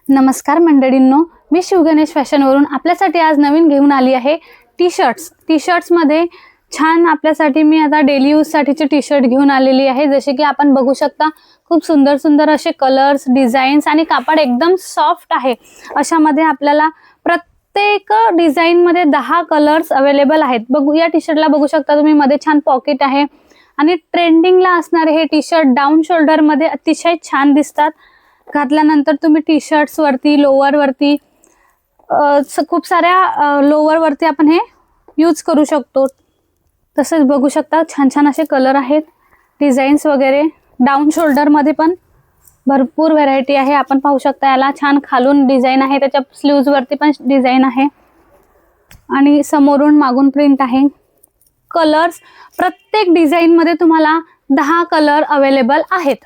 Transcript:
नमस्कार मंडळींनो, मी शिवगणेश फॅशनवरून आपल्यासाठी आज नवीन घेऊन आली आहे टी शर्ट्स मध्ये छान आपल्यासाठी मी आता डेली यूज साठीचे टी शर्ट घेऊन आलेली आहे। जसे की आपण बघू शकता खूप सुंदर सुंदर असे कलर्स, डिझाईन्स आणि कापड एकदम सॉफ्ट आहे। अशामध्ये आपल्याला प्रत्येक डिझाइन मध्ये 10 कलर्स अवेलेबल आहेत। बघू या टी शर्टला बघू शकता तुम्ही, मध्ये छान पॉकेट आहे आणि ट्रेंडिंगला असणारे हे टी शर्ट डाऊन शोल्डर मध्ये अतिशय छान दिसतात। घातल्यानंतर तुम्ही टी शर्ट्स वरती, लोअर वरती, खूप साऱ्या लोअर वरती आपण हे यूज करू शकतो। तसेच बघू शकता छान छान असे कलर आहेत, डिझाईन्स वगैरे। डाऊन शोल्डर मध्ये पण भरपूर व्हरायटी आहे। आपण पाहू शकता याला छान खालून डिझाइन आहे, त्याच्या स्लीव्ज वरती पण डिझाइन आहे आणि समोरून मागून प्रिंट आहे। कलर्स प्रत्येक डिझाइन मध्ये तुम्हाला 10 कलर अवेलेबल आहेत।